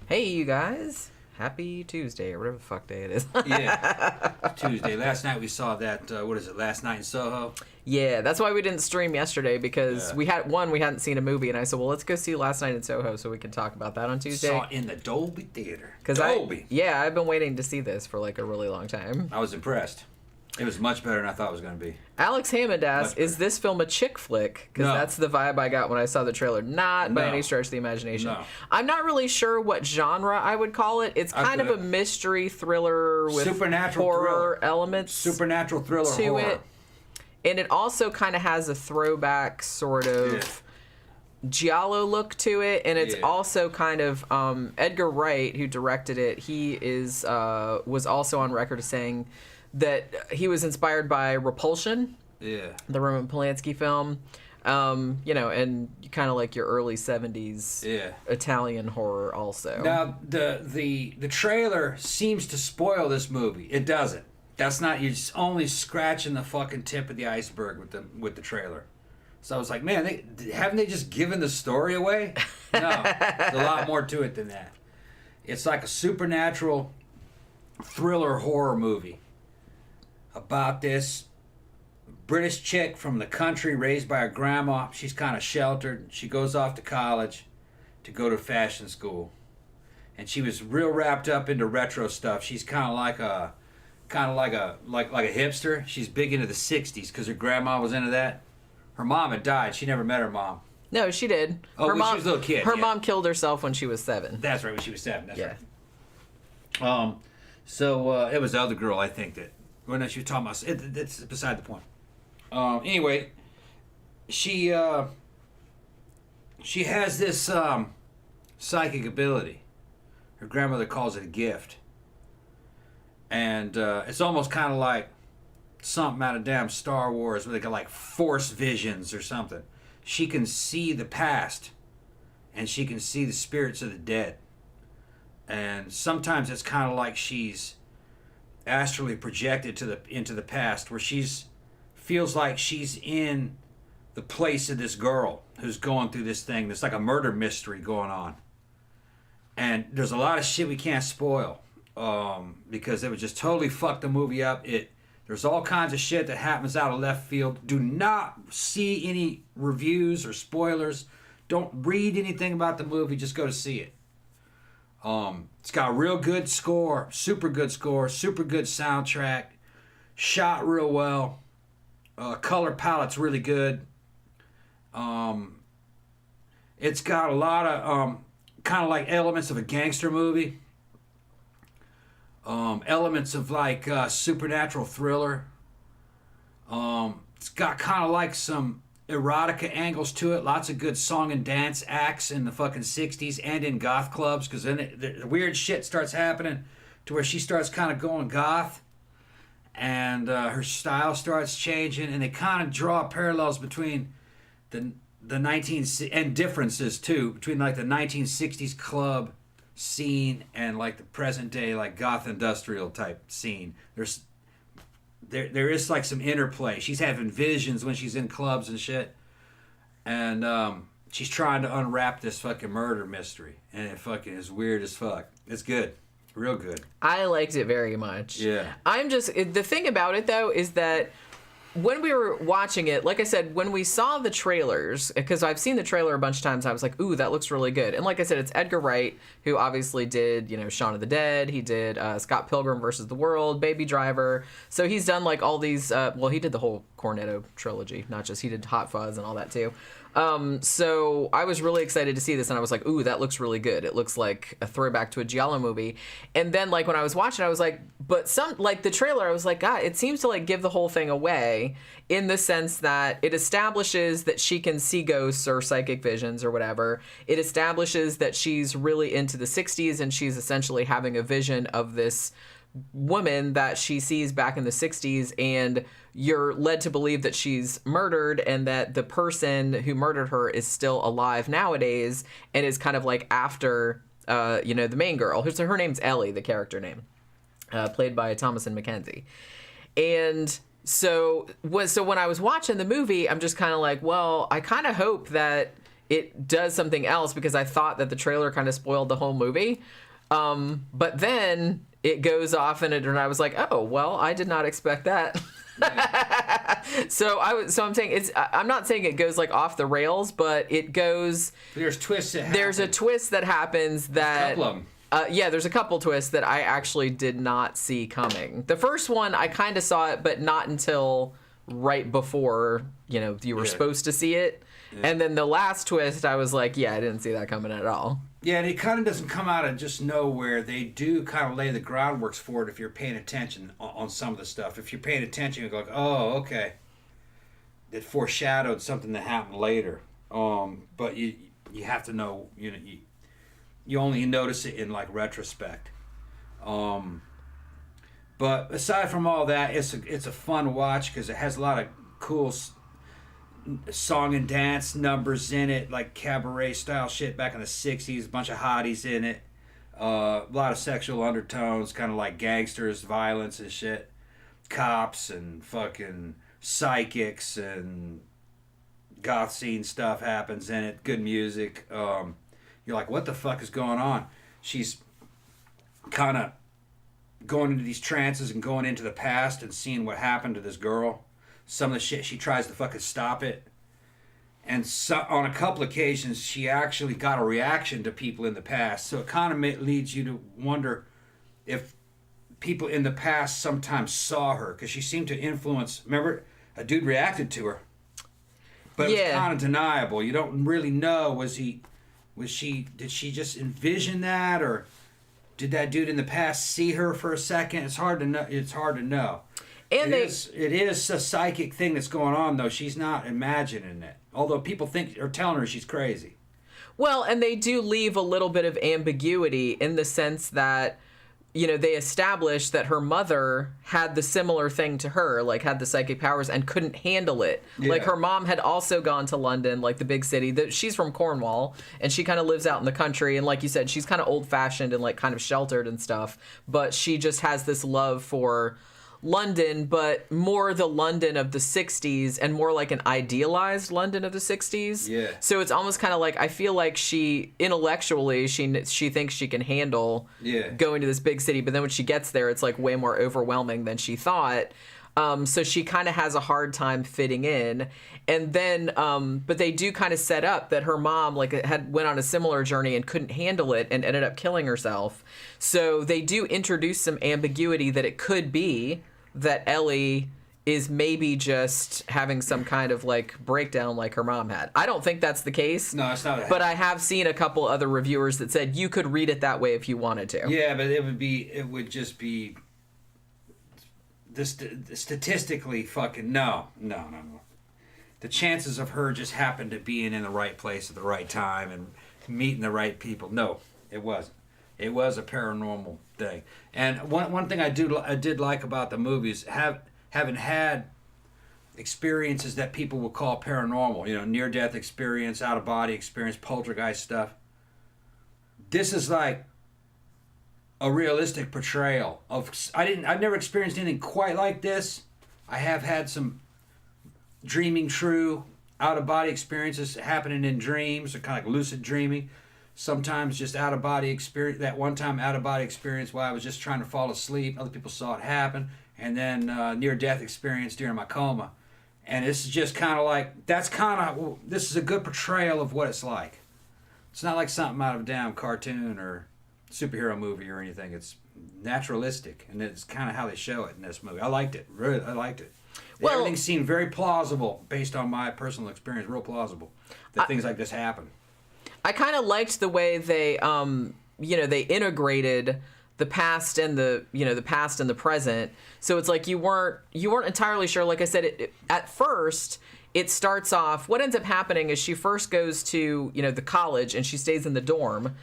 Hey, you guys. Happy Tuesday, or whatever the fuck day it is. Yeah, Tuesday. Last night we saw that, Last Night in Soho? Yeah, that's why we didn't stream yesterday, because we hadn't seen a movie, and I said, well, let's go see Last Night in Soho so we can talk about that on Tuesday. Saw it in the Dolby Theater. Dolby! I've been waiting to see this for like a really long time. I was impressed. It was much better than I thought it was going to be. Alex Hammond asked, is this film a chick flick? Because that's the vibe I got when I saw the trailer. Not by any stretch of the imagination. No. I'm not really sure what genre I would call it. It's kind of a mystery thriller with supernatural horror elements. Supernatural thriller to horror. It. And it also kind of has a throwback sort of Giallo look to it. And it's also kind of Edgar Wright, who directed it, he was also on record as saying that he was inspired by Repulsion, the Roman Polanski film, and kind of like your early 70s Italian horror also. Now, the trailer seems to spoil this movie. It doesn't. That's not, you're just only scratching the fucking tip of the iceberg with the trailer. So I was like, man, haven't they just given the story away? No, there's a lot more to it than that. It's like a supernatural thriller horror movie about this British chick from the country raised by her grandma. She's kind of sheltered. She goes off to college to go to fashion school. And she was real wrapped up into retro stuff. She's kind of like a hipster. She's big into the 60s because her grandma was into that. Her mom had died. She never met her mom. No, she did. Oh, when she was a little kid. Her mom killed herself when she was 7. That's right, when she was 7. That's right. So it was the other girl, I think, that... Well, no, she was talking about... It's beside the point. Anyway, she has this psychic ability. Her grandmother calls it a gift. And it's almost kind of like something out of damn Star Wars, where they got like force visions or something. She can see the past, and she can see the spirits of the dead. And sometimes it's kind of like she's astrally projected into the past, where feels like she's in the place of this girl who's going through this thing. There's like a murder mystery going on, and there's a lot of shit we can't spoil because it would just totally fuck the movie up. There's all kinds of shit that happens out of left field. Do not see any reviews or spoilers. Don't read anything about the movie. Just go to see it. It's got a real good score, super good soundtrack, shot real well, color palette's really good. It's got a lot of kind of like elements of a gangster movie, elements of like supernatural thriller. It's got kind of like some erotica angles to it. Lots of good song and dance acts in the fucking 60s and in goth clubs, because then the weird shit starts happening to where she starts kind of going goth, and her style starts changing, and they kind of draw parallels between the and differences too between like the 1960s club scene and like the present day like goth industrial type scene. There is like some interplay. She's having visions when she's in clubs and shit. And she's trying to unwrap this fucking murder mystery. And it fucking is weird as fuck. It's good. Real good. I liked it very much. Yeah. The thing about it, though, is that when we were watching it, like I said, when we saw the trailers, because I've seen the trailer a bunch of times, I was like, ooh, that looks really good. And like I said, it's Edgar Wright, who obviously did, Shaun of the Dead. He did Scott Pilgrim versus the World, Baby Driver. So he's done like all these, he did the whole Cornetto trilogy, not just, he did Hot Fuzz and all that too. So I was really excited to see this, and I was like, ooh, that looks really good. It looks like a throwback to a Giallo movie. And then, like, when I was watching, I was like, but the trailer, I was like, God, it seems to, like, give the whole thing away in the sense that it establishes that she can see ghosts or psychic visions or whatever. It establishes that she's really into the 60s, and she's essentially having a vision of this woman that she sees back in the 60s, and you're led to believe that she's murdered and that the person who murdered her is still alive nowadays and is kind of like after the main girl. Her name's Ellie, the character name, played by Thomasin McKenzie. And So when I was watching the movie, I'm just kind of like, well, I kind of hope that it does something else, because I thought that the trailer kind of spoiled the whole movie. But then it goes off and I was like, oh, well, I did not expect that. So I'm saying I'm not saying it goes like off the rails, but it goes. There's twists that happen. There's a twist that happens that. A couple of them. Yeah, there's a couple twists that I actually did not see coming. The first one, I kind of saw it, but not until right before, you were supposed to see it. Yeah. And then the last twist, I was like, yeah, I didn't see that coming at all. Yeah, and it kind of doesn't come out of just nowhere. They do kind of lay the groundworks for it if you're paying attention on some of the stuff. If you're paying attention, you go, like, oh, okay. It foreshadowed something that happened later. But you have to know, you only notice it in like retrospect. But aside from all that, it's a fun watch because it has a lot of cool song and dance numbers in it, like cabaret style shit back in the 60s, a bunch of hotties in it, a lot of sexual undertones, kind of like gangsters, violence and shit, cops and fucking psychics and goth scene stuff happens in it, good music. You're like, what the fuck is going on? She's kind of going into these trances and going into the past and seeing what happened to this girl. Some of the shit, she tries to fucking stop it. And so, on a couple occasions, she actually got a reaction to people in the past. So it kind of leads you to wonder if people in the past sometimes saw her. Because she seemed to influence... Remember, a dude reacted to her. But it was kind of deniable. You don't really know, did she just envision that, or did that dude in the past see her for a second? It's hard to know. And it is a psychic thing that's going on, though. She's not imagining it. Although people are telling her she's crazy. Well, and they do leave a little bit of ambiguity in the sense that, they established that her mother had the similar thing to her, like had the psychic powers and couldn't handle it. Yeah. Like her mom had also gone to London, like the big city. She's from Cornwall, and she kind of lives out in the country. And like you said, she's kind of old-fashioned and like kind of sheltered and stuff. But she just has this love for London, but more the London of the 60s and more like an idealized London of the 60s. Yeah. So it's almost kind of like, I feel like she intellectually she thinks she can handle going to this big city, but then when she gets there, it's like way more overwhelming than she thought. So she kind of has a hard time fitting in. And then, but they do kind of set up that her mom went on a similar journey and couldn't handle it and ended up killing herself. So they do introduce some ambiguity that it could be that Ellie is maybe just having some kind of like breakdown like her mom had. I don't think that's the case. No, it's not. But I have seen a couple other reviewers that said you could read it that way if you wanted to. Yeah, but it would just be statistically fucking no. The chances of her just happened to being in the right place at the right time and meeting the right people. No, it wasn't. It was a paranormal thing. And one thing I did like about the movies, having had experiences that people will call paranormal, near-death experience, out-of-body experience, poltergeist stuff. This is like a realistic portrayal of. I've never experienced anything quite like this. I have had some dreaming true, out-of-body experiences happening in dreams, or kind of like lucid dreaming. Sometimes just out-of-body experience. That one time out-of-body experience while I was just trying to fall asleep. Other people saw it happen. And then near-death experience during my coma. And this is just kind of like, this is a good portrayal of what it's like. It's not like something out of a damn cartoon or superhero movie or anything. It's naturalistic. And it's kind of how they show it in this movie. I liked it. Really, I liked it. Well, everything seemed very plausible based on my personal experience. Real plausible that things like this happen. I kind of liked the way they, they integrated the past and the past and the present. So it's like you weren't entirely sure. Like I said, at first it starts off. What ends up happening is she first goes to the college and she stays in the dorm,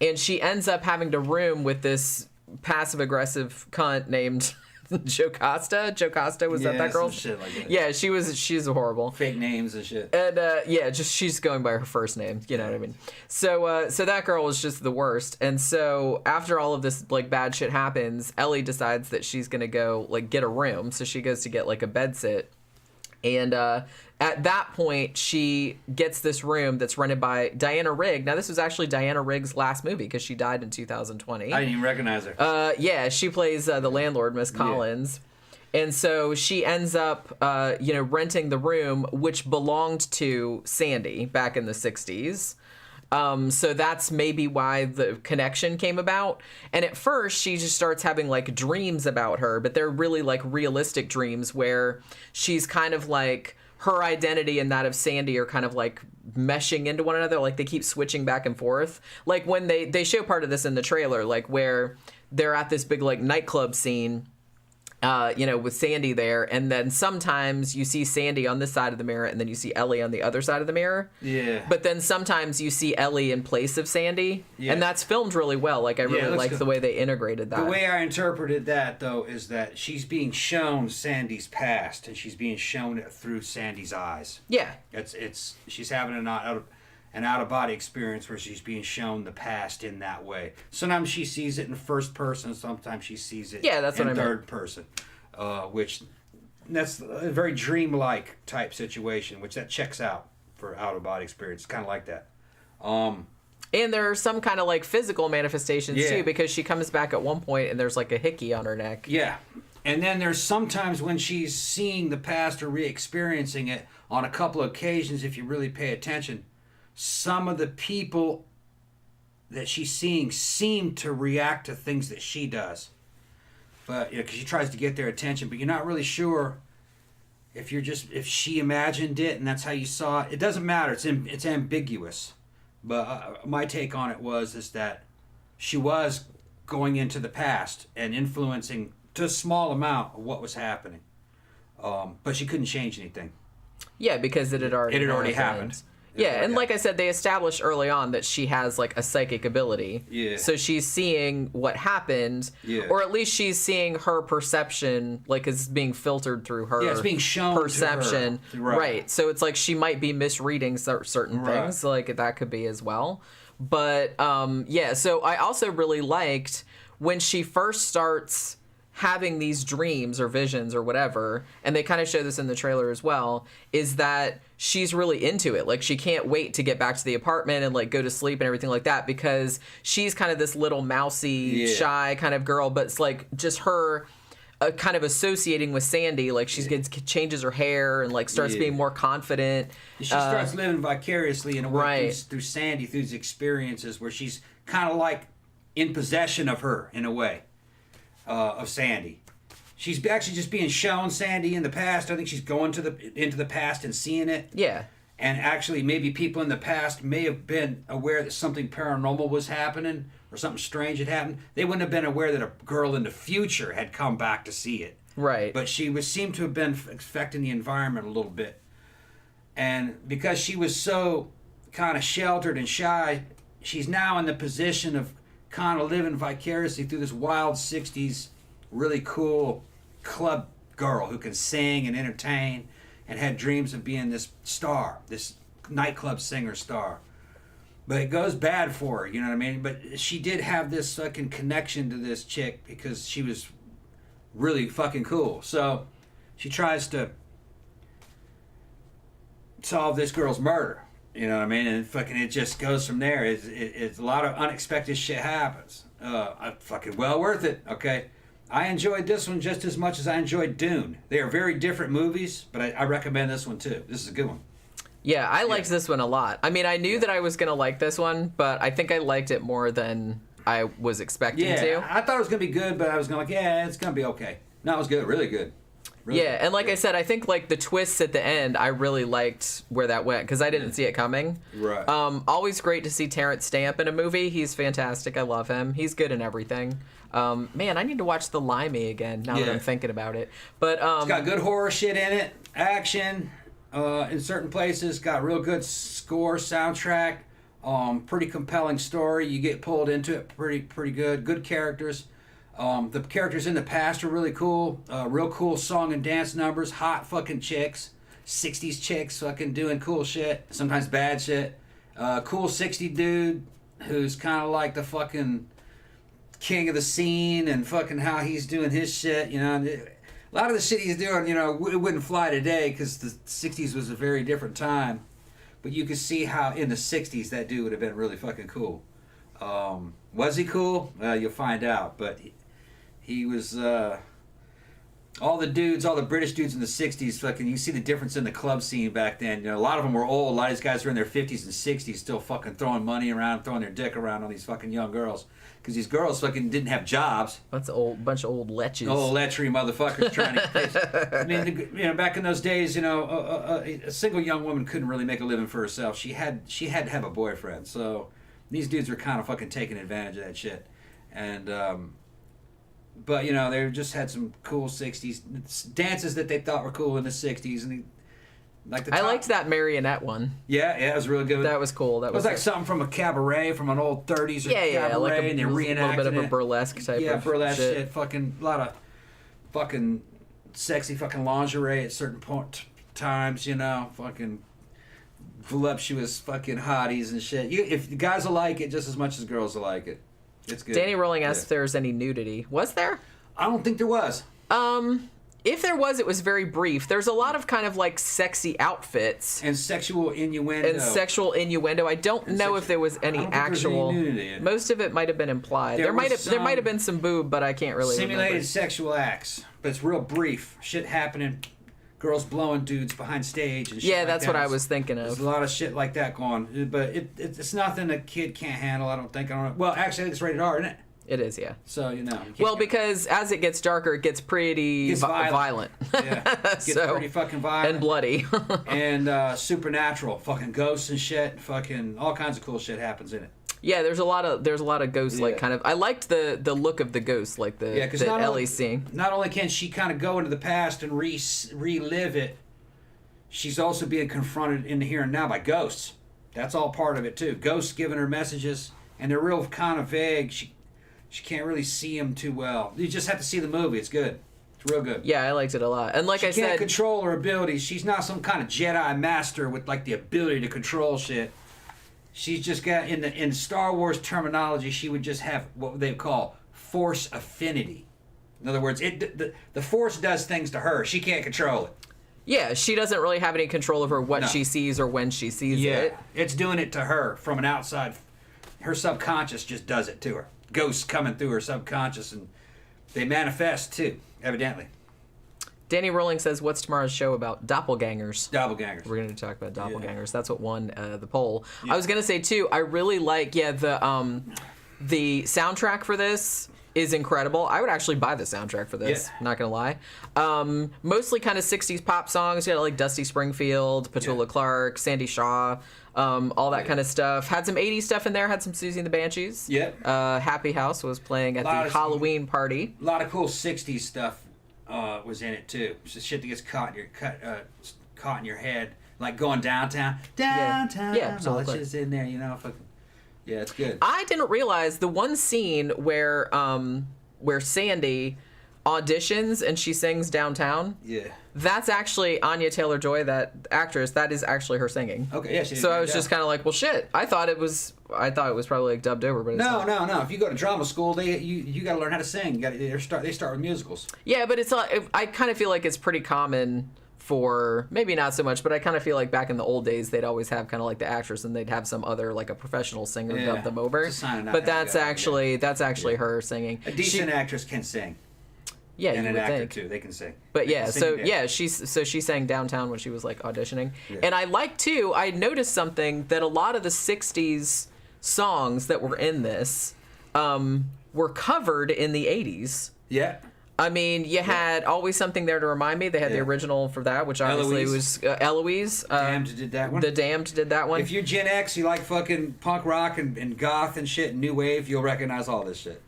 and she ends up having to room with this passive aggressive cunt named Jocasta, was that girl? Some shit like that. Yeah, she's horrible. Fake names and shit. And just she's going by her first name, you know what I mean? So that girl was just the worst. And so after all of this like bad shit happens, Ellie decides that she's gonna go like get a room. So she goes to get like a bed sit. And at that point, she gets this room that's rented by Diana Rigg. Now, this was actually Diana Rigg's last movie because she died in 2020. I didn't even recognize her. Yeah, she plays the landlord, Miss Collins. Yeah. And so she ends up, renting the room, which belonged to Sandy back in the 60s. So that's maybe why the connection came about. And at first, she just starts having like dreams about her, but they're really like realistic dreams where she's kind of like her identity and that of Sandy are kind of like meshing into one another. Like they keep switching back and forth. Like when they show part of this in the trailer, like where they're at this big like nightclub scene. With Sandy there, and then sometimes you see Sandy on this side of the mirror, and then you see Ellie on the other side of the mirror. Yeah. But then sometimes you see Ellie in place of Sandy, and that's filmed really well. Like I really like the way they integrated that. The way I interpreted that, though, is that she's being shown Sandy's past, and she's being shown it through Sandy's eyes. Yeah. It's she's having an out of body experience where she's being shown the past in that way. Sometimes she sees it in first person, sometimes she sees it in third person, which that's a very dreamlike type situation, which that checks out for out of body experience. Kind of like that. And there are some kind of like physical manifestations too, because she comes back at one point and there's like a hickey on her neck. Yeah. And then there's sometimes when she's seeing the past or re-experiencing it on a couple of occasions, if you really pay attention, some of the people that she's seeing seem to react to things that she does. But because she tries to get their attention, but you're not really sure if she imagined it and that's how you saw it. It doesn't matter. It's ambiguous. But my take on it is that she was going into the past and influencing to a small amount of what was happening. But she couldn't change anything. Yeah, because it had already happened. Yeah, and like I said, they established early on that she has like a psychic ability. Yeah. So she's seeing what happened, or at least she's seeing her perception, like is being filtered through her. Yeah, it's being shown perception. To her. Right. So it's like she might be misreading certain things, like that could be as well. But so I also really liked when she first starts having these dreams or visions or whatever, and they kind of show this in the trailer as well, is that she's really into it. Like she can't wait to get back to the apartment and like go to sleep and everything like that, because she's kind of this little mousy, shy kind of girl, but it's like just her kind of associating with Sandy. Like she changes her hair and like starts being more confident. She starts living vicariously in a way through Sandy, through these experiences where she's kind of like in possession of her in a way. Of Sandy. She's actually just being shown Sandy in the past. I think she's going into the past and seeing it. Yeah. And actually maybe people in the past may have been aware that something paranormal was happening or something strange had happened. They wouldn't have been aware that a girl in the future had come back to see it. Right. But she seemed to have been affecting the environment a little bit. And because she was so kind of sheltered and shy, she's now in the position of kind of living vicariously through this wild 60s, really cool club girl who can sing and entertain and had dreams of being this star, this nightclub singer star. But it goes bad for her, you know what I mean? But she did have this fucking connection to this chick because she was really fucking cool. So she tries to solve this girl's murder. You know what I mean? And fucking it just goes from there. It's a lot of unexpected shit happens. Fucking well worth it, okay? I enjoyed this one just as much as I enjoyed Dune. They are very different movies, but I recommend this one too. This is a good one. Yeah, I liked this one a lot. I mean, I knew that I was going to like this one, but I think I liked it more than I was expecting to. I thought it was going to be good, but I was going to it's going to be okay. No, it was good. Really good. Really good. And like I said, I think like the twists at the end, I really liked where that went because I didn't see it coming. Right. Always great to see Terrence Stamp in a movie. He's fantastic. I love him. He's good in everything. Man, I need to watch The Limey again now that I'm thinking about it. But it's got good horror shit in it, action in certain places. Got real good score, soundtrack, pretty compelling story. You get pulled into it pretty good. Good characters. The characters in the past are really cool. Real cool song and dance numbers. Hot fucking chicks. 60s chicks fucking doing cool shit. Sometimes bad shit. Cool 60 dude who's kind of like the fucking king of the scene and fucking how he's doing his shit, you know. A lot of the shit he's doing, you know, it wouldn't fly today because the 60s was a very different time. But you could see how in the 60s that dude would have been really fucking cool. Was he cool? You'll find out. But he was... all the British dudes in the 60s, fucking, you see the difference in the club scene back then. You know, a lot of them were old. A lot of these guys were in their 50s and 60s still fucking throwing money around, throwing their dick around on these fucking young girls. Because these girls fucking didn't have jobs. That's a bunch of old leches. Old lechery motherfuckers trying to... I mean, you know, back in those days, you know, a single young woman couldn't really make a living for herself. She had to have a boyfriend. So these dudes were kind of fucking taking advantage of that shit. And... but, you know, they just had some cool 60s dances that they thought were cool in the 60s. And I liked that marionette one. Yeah, it was really good. That was cool. It was like something from a cabaret, from an old 30s or cabaret, like and they reenacted a little bit of a burlesque type of burlesque shit. Fucking, a lot of fucking sexy fucking lingerie at certain times, you know, fucking voluptuous fucking hotties and shit. If the guys will like it just as much as girls will like it. It's good. Danny Rolling asked if there was any nudity. Was there? I don't think there was. If there was, it was very brief. There's a lot of kind of like sexy outfits. And sexual innuendo. I don't know if there was any actual. Most of it might have been implied. There might have been some boob, but I can't really simulated remember. Sexual acts. But it's real brief. Shit happening. Girls blowing dudes behind stage and shit. Yeah, that's what I was thinking of. There's a lot of shit like that going. But it's nothing a kid can't handle, I don't think. I don't know. Well, actually, it's rated R, isn't it? It is, yeah. So, you know. Well, because as it gets darker, it gets pretty violent. Yeah. Gets pretty fucking violent. And bloody. And supernatural. Fucking ghosts and shit. Fucking all kinds of cool shit happens in it. Yeah, there's a lot of ghosts, like kind of. I liked the look of the ghost, like that Ellie's seeing. Not only can she kind of go into the past and relive it, she's also being confronted in the here and now by ghosts. That's all part of it too. Ghosts giving her messages, and they're real kind of vague. She can't really see them too well. You just have to see the movie. It's good. It's real good. Yeah, I liked it a lot. And like I said, she can't control her abilities. She's not some kind of Jedi master with like the ability to control shit. She's just got in Star Wars terminology, she would just have what they call force affinity. In other words, the force does things to her. She can't control it. Yeah, she doesn't really have any control over what she sees or when she sees it. It's doing it to her from an outside. Her subconscious just does it to her. Ghosts coming through her subconscious, and they manifest too, evidently. Danny Rolling says, what's tomorrow's show about? Doppelgangers. Doppelgangers. We're going to talk about doppelgangers. Yeah. That's what won the poll. Yeah. I was going to say, too, I really like, the soundtrack for this is incredible. I would actually buy the soundtrack for this, not going to lie. Mostly kind of 60s pop songs, like Dusty Springfield, Petula Clark, Sandy Shaw, all that kind of stuff. Had some 80s stuff in there, had some Susie and the Banshees. Yep. Happy House was playing at the Halloween party. A lot of cool 60s stuff. Was in it too. It's the shit that gets caught in your head, like going downtown. Yeah, all that shit's in there, you know. Yeah, it's good. I didn't realize the one scene where Sandy auditions and she sings downtown. Yeah. That's actually Anya Taylor-Joy, that actress. That is actually her singing. Okay, yeah. So I was just kind of like, well, shit. I thought it was probably like dubbed over, but it's not. No. If you go to drama school, you got to learn how to sing. They start with musicals. Yeah, but it's not. I kind of feel like it's pretty common for, maybe not so much, but I kind of feel like back in the old days they'd always have kind of like the actress and they'd have some other like a professional singer dub them over. But that's actually her singing. A decent actress can sing. Yeah, and you an would actor think. too. They can sing. But she sang downtown when she was like auditioning. Yeah. And I like too. I noticed something that a lot of the '60s songs that were in this were covered in the '80s. Yeah. I mean, you had Always Something There to Remind Me. They had the original for that, which obviously was Eloise. Damned did that one. The Damned did that one. If you're Gen X, you like fucking punk rock and goth and shit and new wave, you'll recognize all this shit.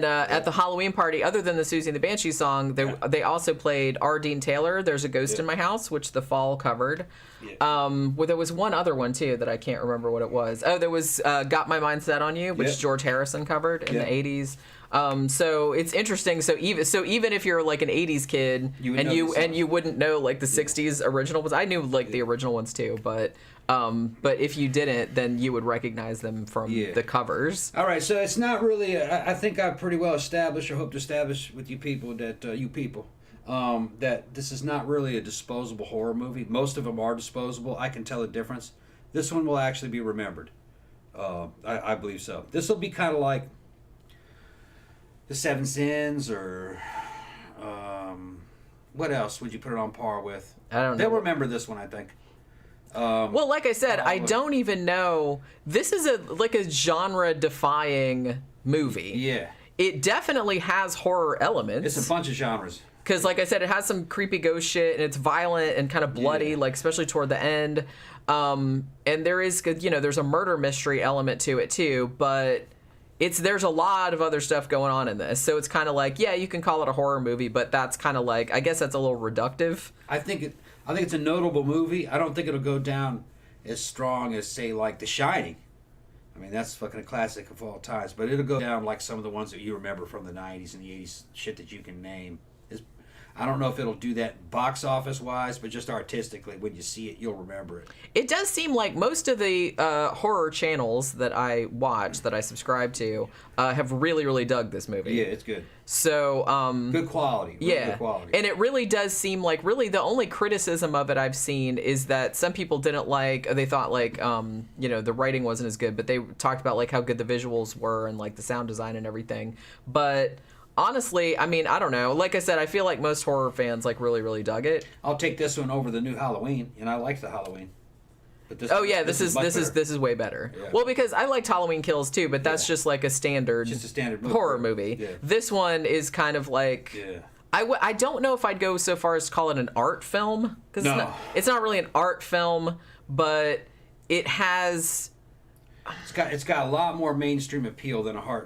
then at the Halloween party, other than the Susie and the Banshee song, they also played R. Dean Taylor, There's a Ghost in My House, which The Fall covered. Well, there was one other one, too, that I can't remember what it was. Oh, there was Got My Mind Set on You, which George Harrison covered in the 80s. So it's interesting. So even if you're like an 80s kid and you wouldn't know like the 60s original ones, I knew like the original ones too, but if you didn't, then you would recognize them from the covers. All right, so it's not really. I think I've pretty well established, or hope to establish with you people that that this is not really a disposable horror movie. Most of them are disposable. I can tell the difference. This one will actually be remembered. I believe so. This will be kind of like The Seven Sins, or what else would you put it on par with? I don't know. They'll remember this one, I think. Well, like I said, I don't even know. This is a genre-defying movie. Yeah. It definitely has horror elements. It's a bunch of genres. Because, like I said, it has some creepy ghost shit, and it's violent and kind of bloody, like especially toward the end. And there is, there's a murder mystery element to it too, but there's a lot of other stuff going on in this. So it's kind of like, you can call it a horror movie, but that's kind of like, I guess that's a little reductive. I think it's a notable movie. I don't think it'll go down as strong as, say, like The Shining. I mean, that's fucking a classic of all times. But it'll go down like some of the ones that you remember from the 90s and the 80s, shit that you can name. I don't know if it'll do that box office wise, but just artistically, when you see it, you'll remember it. It does seem like most of the horror channels that I watch, that I subscribe to, have really, really dug this movie. Yeah, it's good. So good quality. Really good quality. And it really does seem like the only criticism of it I've seen is that some people didn't like. They thought like the writing wasn't as good, but they talked about like how good the visuals were and like the sound design and everything. But honestly, I mean, I don't know. Like I said, I feel like most horror fans like really, really dug it. I'll take this one over the new Halloween, and I liked the Halloween. But this is way better. Yeah. Well, because I liked Halloween Kills too, but that's just like a standard horror movie. Yeah. This one is kind of like I don't know if I'd go so far as to call it an art film, because it's not really an art film, but it has. It's got a lot more mainstream appeal than a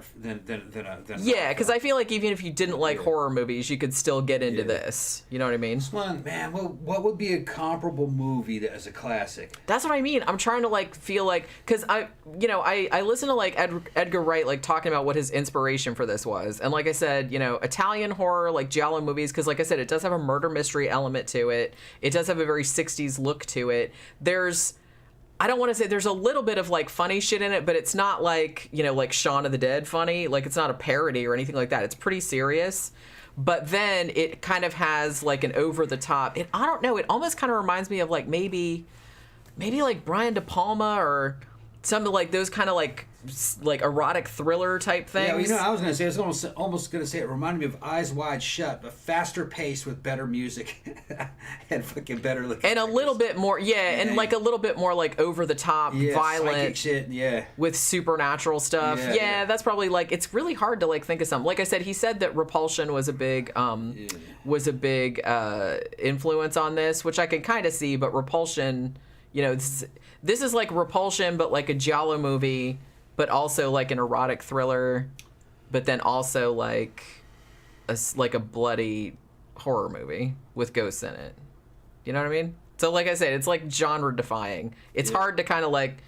because I feel like even if you didn't like horror movies, you could still get into this. You know what I mean? This one, man, what would be a comparable movie that is a classic? That's what I mean. I'm trying to like feel like, because I listen to like Edgar Wright like talking about what his inspiration for this was, and like I said, Italian horror, like Giallo movies, because like I said, it does have a murder mystery element to it. It does have a very 60s look to it. I don't want to say there's a little bit of like funny shit in it, but it's not like, like Shaun of the Dead funny. Like it's not a parody or anything like that. It's pretty serious. But then it kind of has like an over the top. I don't know. It almost kind of reminds me of like maybe like Brian De Palma or something like those kind of like erotic thriller type things. Yeah, I was almost gonna say it reminded me of Eyes Wide Shut, but faster paced with better music and fucking better looking. And a little bit more, and like a little bit more like over the top, violent shit, with supernatural stuff. Yeah, that's probably like, it's really hard to like think of something. Like I said, he said that Repulsion was a big influence on this, which I can kind of see. But Repulsion, this is like Repulsion, but like a Giallo movie, but also like an erotic thriller, but then also like a bloody horror movie with ghosts in it. You know what I mean? So like I said, it's like genre defying. It's hard to kind of like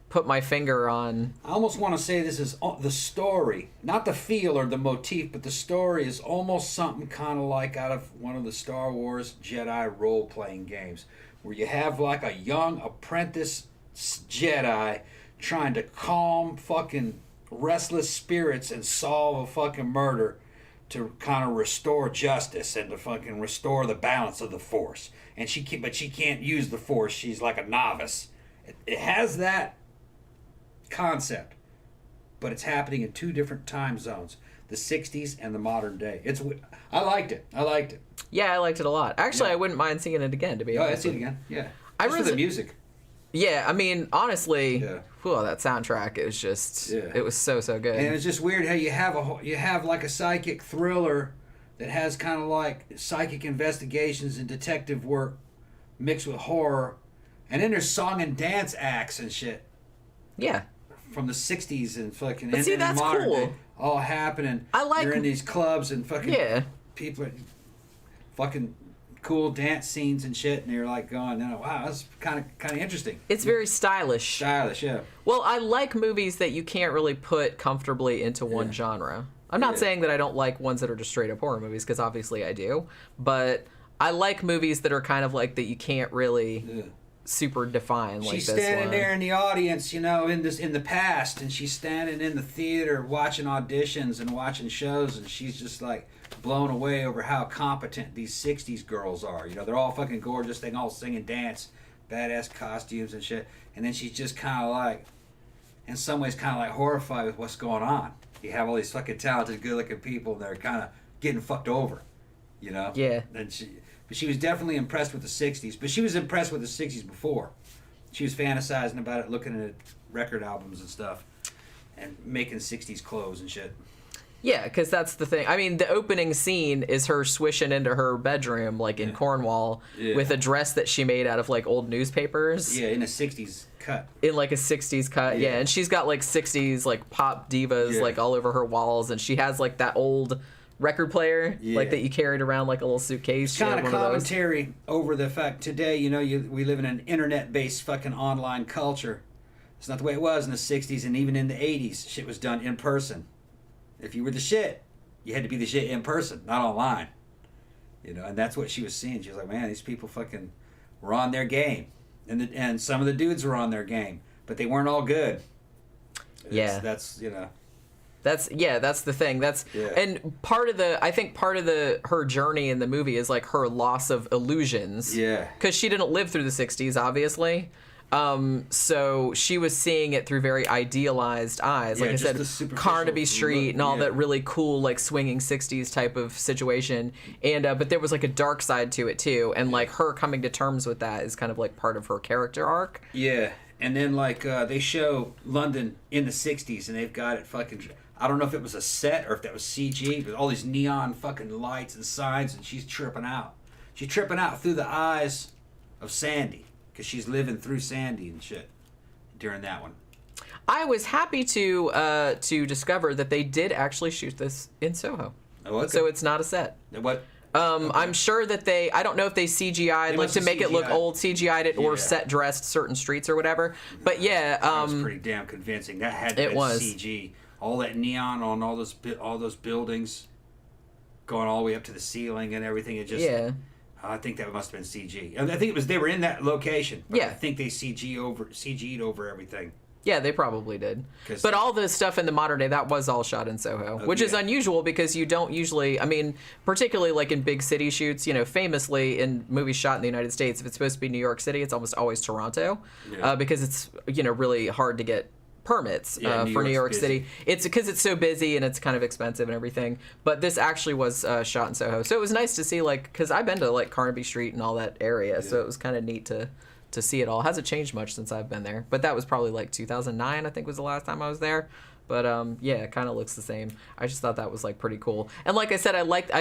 put my finger on. I almost want to say this is the story, not the feel or the motif, but the story is almost something kind of like out of one of the Star Wars Jedi role-playing games, where you have like a young apprentice Jedi trying to calm fucking restless spirits and solve a fucking murder to kind of restore justice and to fucking restore the balance of the Force. And she can't use the Force. She's like a novice. It has that concept, but it's happening in two different time zones: the 60s and the modern day. I liked it. Yeah, I liked it a lot. Actually, I wouldn't mind seeing it again, to be honest. I'd see it again. Yeah. Just for the music. Yeah, I mean, honestly, that soundtrack is just, it was so good. And it's just weird how you have like a psychic thriller that has kind of like psychic investigations and detective work mixed with horror, and then there's song and dance acts and shit. Yeah. from the 60s and fucking But see, and that's modern cool. day all happening. I like- You're in these clubs and fucking Yeah. people are fucking cool dance scenes and shit, and you're like going, wow, that's kind of interesting. It's very stylish. Stylish, yeah. Well, I like movies that you can't really put comfortably into one genre. I'm not saying that I don't like ones that are just straight up horror movies, because obviously I do. But I like movies that are kind of like that you can't really super define. Like She's this standing one. there in the audience, in the past, and she's standing in the theater watching auditions and watching shows, and she's just like blown away over how competent these 60s girls are. They're all fucking gorgeous. They can all sing and dance, badass costumes and shit. And then she's just kind of like, in some ways, kind of like horrified with what's going on. You have all these fucking talented, good-looking people, and they're kind of getting fucked over, Yeah. And but she was definitely impressed with the 60s. But she was impressed with the 60s before. She was fantasizing about it, looking at record albums and stuff, and making 60s clothes and shit. Yeah, because that's the thing. I mean, the opening scene is her swishing into her bedroom, like in Cornwall, with a dress that she made out of like old newspapers. Yeah, in a 60s cut. In like a 60s cut, yeah. And she's got like 60s like pop divas like all over her walls, and she has like that old record player like that you carried around like a little suitcase. Kind of commentary over the fact today, we live in an internet-based fucking online culture. It's not the way it was in the 60s and even in the 80s. Shit was done in person. If you were the shit, you had to be the shit in person, not online. And that's what she was seeing. She was like, man, these people fucking were on their game. And some of the dudes were on their game, but they weren't all good. That's the thing. And I think part of her journey in the movie is like her loss of illusions. Yeah. Because she didn't live through the 60s, obviously. So she was seeing it through very idealized eyes. Like I said, Carnaby Street and all that really cool, like swinging 60s type of situation. And, but there was like a dark side to it too. And like her coming to terms with that is kind of like part of her character arc. Yeah. And then like, they show London in the 60s and they've got it fucking, I don't know if it was a set or if that was CG, but all these neon fucking lights and signs, and she's tripping out. She's tripping out through the eyes of Sandy. Because she's living through Sandy and shit during that one. I was happy to discover that they did actually shoot this in Soho. Oh, okay. So it's not a set. What? Okay. I'm sure that I don't know if they CGI'd, like to make it look old, CGI'd it, or set dressed certain streets or whatever. But yeah. That was pretty damn convincing. That had to be CG. All that neon on all those buildings going all the way up to the ceiling and everything. It just... Yeah. I think that must have been CG. I think they were in that location. But I think they CG'd over everything. Yeah, they probably did. But all the stuff in the modern day, that was all shot in Soho, which is unusual because you don't usually, I mean, particularly like in big city shoots, famously in movies shot in the United States, if it's supposed to be New York City, it's almost always Toronto because it's, really hard to get permits for New York City. It's because it's so busy and it's kind of expensive and everything. But this actually was shot in Soho, so it was nice to see, like, because I've been to like Carnaby Street and all that area, so it was kind of neat to see it all. It hasn't changed much since I've been there, but that was probably like 2009, I think was the last time I was there. But yeah, it kind of looks the same. I just thought that was like pretty cool. And like I said, I like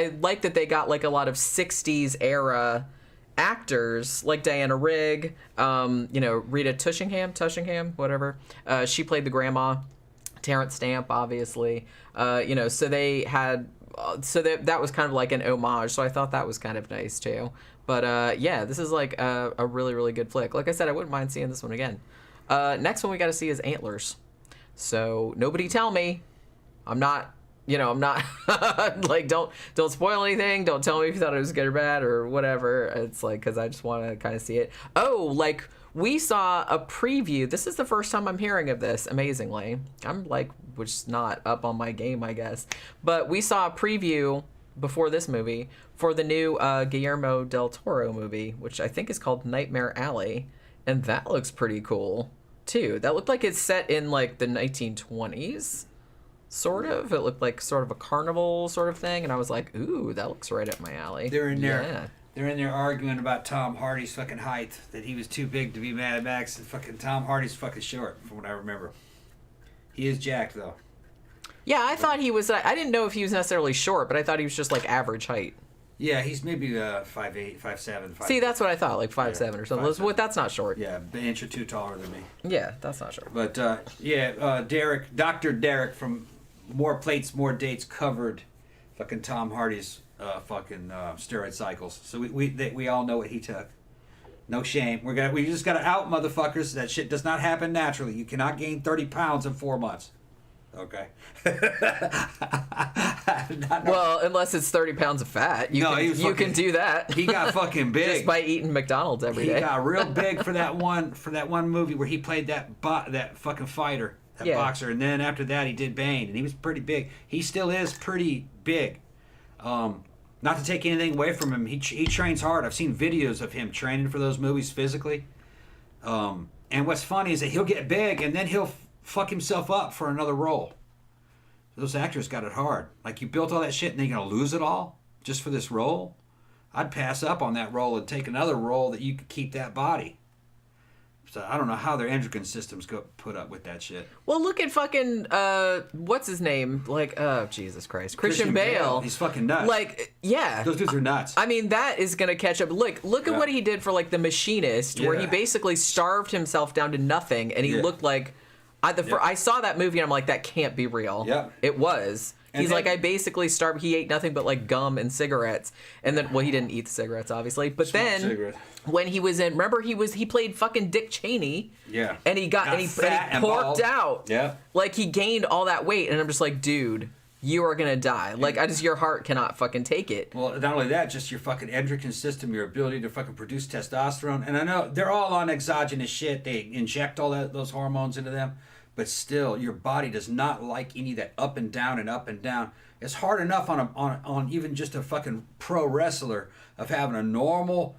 that they got like a lot of 60s era actors like Diana Rigg, Rita Tushingham, whatever. She played the grandma. Terrence Stamp, obviously. So they had, that was kind of like an homage. So I thought that was kind of nice too. But yeah, this is like a really, really good flick. Like I said, I wouldn't mind seeing this one again. Next one we got to see is Antlers. So nobody tell me. I'm not like, don't spoil anything. Don't tell me if you thought it was good or bad or whatever. It's like, because I just want to kind of see it. Oh, like, we saw a preview. This is the first time I'm hearing of this, amazingly. I'm like, which is not up on my game, I guess. But we saw a preview before this movie for the new Guillermo del Toro movie, which I think is called Nightmare Alley. And that looks pretty cool, too. That looked like it's set in, like, the 1920s. Sort of. It looked like sort of a carnival sort of thing, and I was like, ooh, that looks right up my alley. They're in there arguing about Tom Hardy's fucking height, that he was too big to be Mad Max, and fucking Tom Hardy's fucking short, from what I remember. He is jacked, though. Yeah, I thought he was, I didn't know if he was necessarily short, but I thought he was just like average height. Yeah, he's maybe 5'8", 5'7". See, that's what I thought, like 5'7" or something. 5'7". That's not short. Yeah, an inch or two taller than me. Yeah, that's not short. But Derek, Dr. Derek from More Plates, More Dates covered fucking Tom Hardy's steroid cycles. So we all know what he took. No shame. We just gotta out motherfuckers. That shit does not happen naturally. You cannot gain 30 pounds in 4 months. Okay. Well, unless it's 30 pounds of fat, you can do that. He got fucking big just by eating McDonald's every day. He got real big for that one movie where he played that fucking fighter, boxer, and then after that he did Bane, and he was pretty big. He still is pretty big. Not to take anything away from him, he trains hard. I've seen videos of him training for those movies physically. And what's funny is that he'll get big and then he'll fuck himself up for another role. Those actors got it hard. Like, you built all that shit and then you're going to lose it all just for this role? I'd pass up on that role and take another role that you could keep that body. So I don't know how their endocrine systems put up with that shit. Well, look at fucking, what's his name? Like, oh, Jesus Christ. Christian Bale. He's fucking nuts. Like, yeah. Those dudes are nuts. I mean, that is going to catch up. Look at what he did for, like, The Machinist, where he basically starved himself down to nothing, and he looked like... I saw that movie and I'm like, that can't be real. Yep. It was. And He's then, like, I basically starved. He ate nothing but like gum and cigarettes. And then, well, he didn't eat the cigarettes, obviously. But then cigarette. When he was in, remember he played fucking Dick Cheney. Yeah. And he porked out. Yeah. Like, he gained all that weight. And I'm just like, dude, you are going to die. Like, your heart cannot fucking take it. Well, not only that, just your fucking endocrine system, your ability to fucking produce testosterone. And I know they're all on exogenous shit. They inject all those hormones into them. But still, your body does not like any of that up and down and up and down. It's hard enough on even just a fucking pro wrestler of having a normal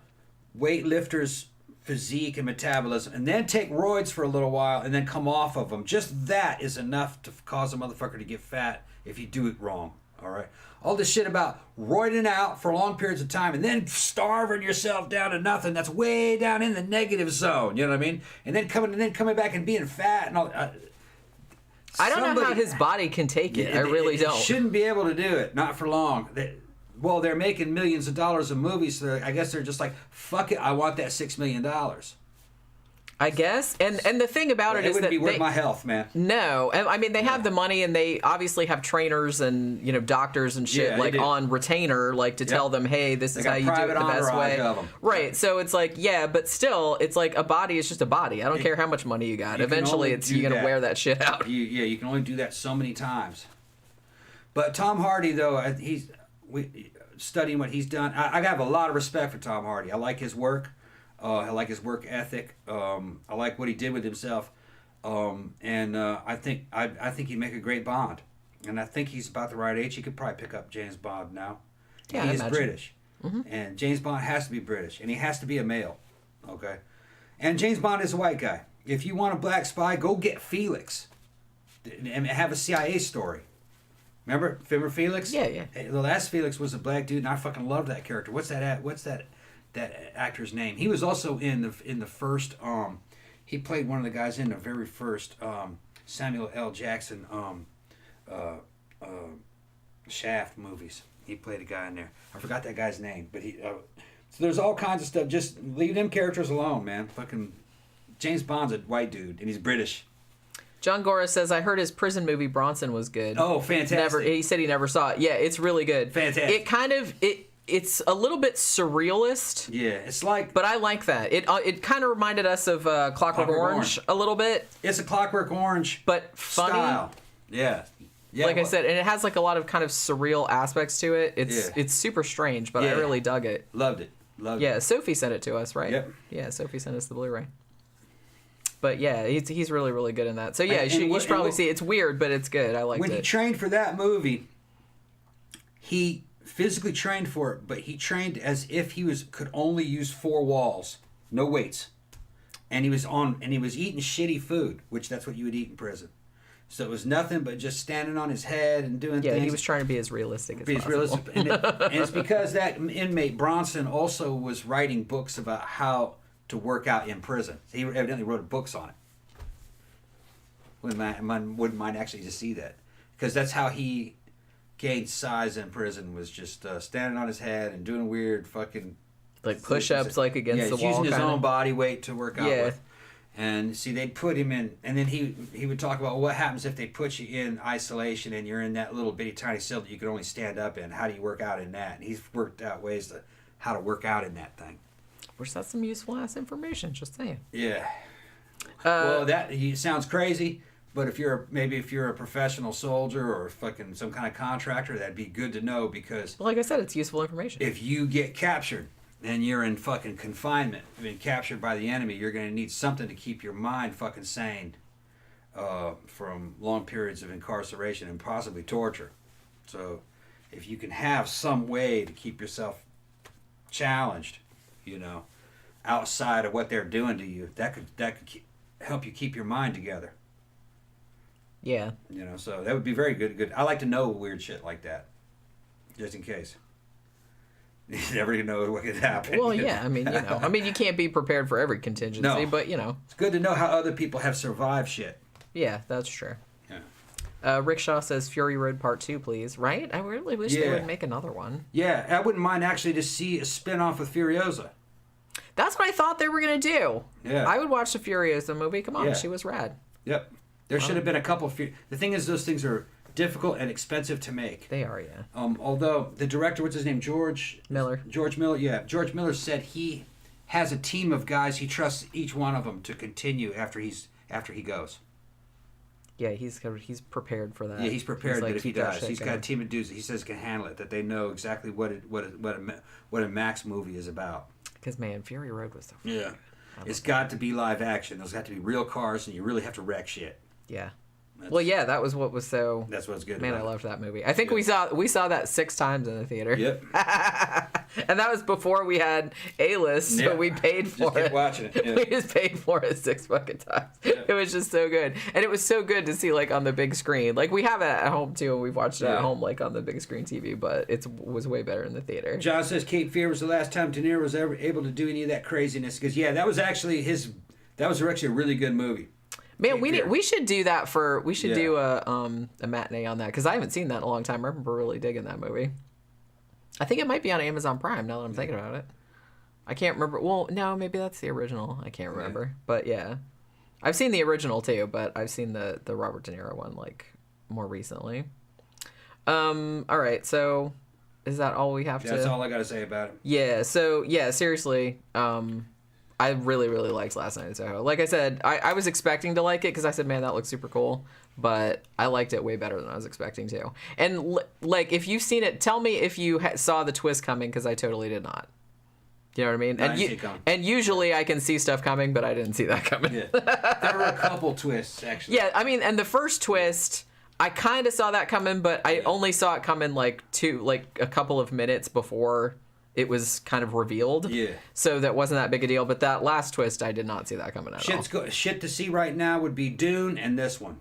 weightlifter's physique and metabolism, and then take roids for a little while and then come off of them. Just that is enough to cause a motherfucker to get fat if you do it wrong. All right. All this shit about roiding out for long periods of time and then starving yourself down to nothing, that's way down in the negative zone. You know what I mean? And then coming back and being fat and all. I don't know how his body can take it. I really don't. Shouldn't be able to do it. Not for long. They're making millions of dollars in movies, so I guess they're just like, fuck it, I want that $6 million. I guess, and the thing about it is that it wouldn't be worth my health, man. No, I mean they have the money, and they obviously have trainers and doctors and shit on retainer, like to tell them, hey, this is how you do it the best way. Right. So it's like, yeah, but still, it's like a body is just a body. I don't care how much money you got. Eventually, you're gonna wear that shit out. You can only do that so many times. But Tom Hardy, though, studying what he's done, I have a lot of respect for Tom Hardy. I like his work. I like his work ethic. I like what he did with himself, and I think he'd make a great Bond. And I think he's about the right age. He could probably pick up James Bond now. Yeah, he's British, and James Bond has to be British, and he has to be a male. Okay, and James Bond is a white guy. If you want a black spy, go get Felix, and have a CIA story. Remember Felix? Yeah. The last Felix was a black dude, and I fucking loved that character. What's that actor's name? He was also in the first. He played one of the guys in the very first Samuel L. Jackson Shaft movies. He played a guy in there. I forgot that guy's name, but he. So there's all kinds of stuff. Just leave them characters alone, man. Fucking James Bond's a white dude, and he's British. John Gora says, I heard his prison movie Bronson was good. Oh, fantastic. He said he never saw it. Yeah, it's really good. Fantastic. It's a little bit surrealist. Yeah, it's like... But I like that. It kind of reminded us of Clockwork Orange a little bit. It's a Clockwork Orange but funny. Style. Yeah. Like I said, and it has like a lot of kind of surreal aspects to it. It's super strange, but I really dug it. Loved it. Yeah, Sophie sent it to us, right? Yep. Yeah, Sophie sent us the Blu-ray. But yeah, he's really, really good in that. So yeah, you should probably see it. It's weird, but it's good. I liked it. When he trained for that movie, he physically trained for it, but he trained as if he could only use 4 walls, no weights. And he was eating shitty food, which that's what you would eat in prison. So it was nothing but just standing on his head and doing things. Yeah, he was trying to be as realistic as possible. And it's because that inmate, Bronson, also was writing books about how to work out in prison. He evidently wrote books on it. Wouldn't mind actually to see that. Because that's how he gained size in prison was just standing on his head and doing weird fucking like push-ups, like against the he's wall. using his kinda. own body weight to work out with. And see, they'd put him in, and then he would talk about what happens if they put you in isolation and you're in that little bitty tiny cell that you can only stand up in. How do you work out in that? And he's worked out ways to how to work out in that thing. Which that's some useful ass information. Just saying. Yeah. Well, that sounds crazy, but if you're a professional soldier or fucking some kind of contractor, that'd be good to know because. Like I said, it's useful information. If you get captured. And you're in fucking confinement, being captured by the enemy, you're going to need something to keep your mind fucking sane from long periods of incarceration and possibly torture. So if you can have some way to keep yourself challenged, outside of what they're doing to you, that could help you keep your mind together. Yeah. So that would be very good. I like to know weird shit like that, just in case. You never know what could happen. Well, yeah, I mean, you can't be prepared for every contingency, but it's good to know how other people have survived shit. Yeah, that's true. Yeah. Rickshaw says Fury Road Part 2, please. Right? I really wish they would make another one. Yeah, I wouldn't mind actually to see a spin-off with Furiosa. That's what I thought they were gonna do. Yeah. I would watch the Furiosa movie. Come on, she was rad. Yep. There should have been a couple. The thing is, those things are difficult and expensive to make. They are, yeah. Although the director, what's his name, George Miller, yeah. George Miller said he has a team of guys. He trusts each one of them to continue after he goes. Yeah, he's prepared for that. Yeah, he's prepared that if he does, he's got a team of dudes that he says can handle it. That they know exactly what a Max movie is about. Because man, Fury Road was so. Yeah, it's got to be live action. There's got to be real cars, and you really have to wreck shit. Yeah. Well, yeah, that was what was so. That's what's good. Man, I loved that movie. I think we saw that 6 times in the theater. Yep. And that was before we had A-list, so we paid for just kept watching it. Yeah. We just paid for it 6 fucking times. Yeah. It was just so good, and it was so good to see like on the big screen. Like we have it at home too, and we've watched it at home like on the big screen TV. But it was way better in the theater. John says Cape Fear was the last time De Niro was ever able to do any of that craziness. Because that was actually a really good movie. Man, we should do that do a matinee on that because I haven't seen that in a long time. I remember really digging that movie. I think it might be on Amazon Prime now that I'm thinking about it. I can't remember. Well, no, maybe that's the original. I can't remember. But yeah, I've seen the original too, but I've seen the Robert De Niro one like more recently. All right, so is that all we have to? That's all I got to say about it. Yeah. So yeah, seriously. I really, really liked Last Night in Soho. Like I said, I was expecting to like it because I said, man, that looks super cool. But I liked it way better than I was expecting to. And, like, if you've seen it, tell me if you saw the twist coming because I totally did not. You know what I mean? No, and usually I can see stuff coming, but I didn't see that coming. Yeah. There were a couple twists, actually. Yeah, I mean, and the first twist, I kind of saw that coming, but I only saw it coming, like a couple of minutes before it was kind of revealed. Yeah. So that wasn't that big a deal. But that last twist, I did not see that coming at all. Shit to see right now would be Dune and this one.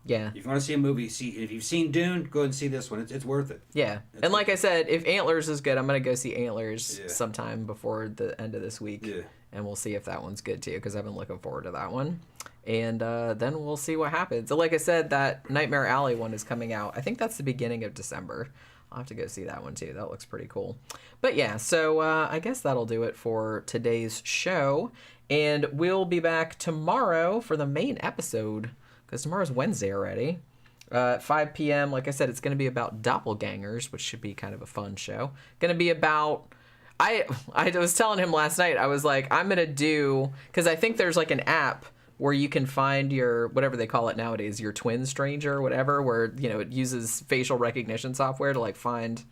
Yeah. If you want to see a movie, if you've seen Dune, go ahead and see this one. It's worth it. Yeah. And like I said, if Antlers is good, I'm going to go see Antlers sometime before the end of this week. Yeah. And we'll see if that one's good too, because I've been looking forward to that one. And then we'll see what happens. So like I said, that Nightmare Alley one is coming out. I think that's the beginning of December. I'll have to go see that one too. That looks pretty cool. But yeah, so I guess that'll do it for today's show. And we'll be back tomorrow for the main episode, because tomorrow's Wednesday already. 5 p.m. Like I said, it's going to be about doppelgangers, which should be kind of a fun show. Going to be about... I was telling him last night, I was like, I'm going to do... Because I think there's like an app where you can find your, whatever they call it nowadays, your twin stranger or whatever, where, you know, it uses facial recognition software to like find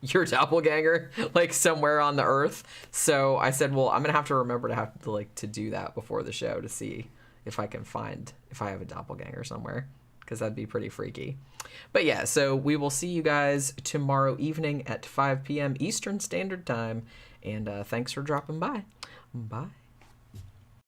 your doppelganger like somewhere on the earth. So I said, well, I'm going to have to remember to do that before the show to see if I can find if I have a doppelganger somewhere, because that'd be pretty freaky. But yeah, so we will see you guys tomorrow evening at 5 p.m. Eastern Standard Time. And thanks for dropping by. Bye.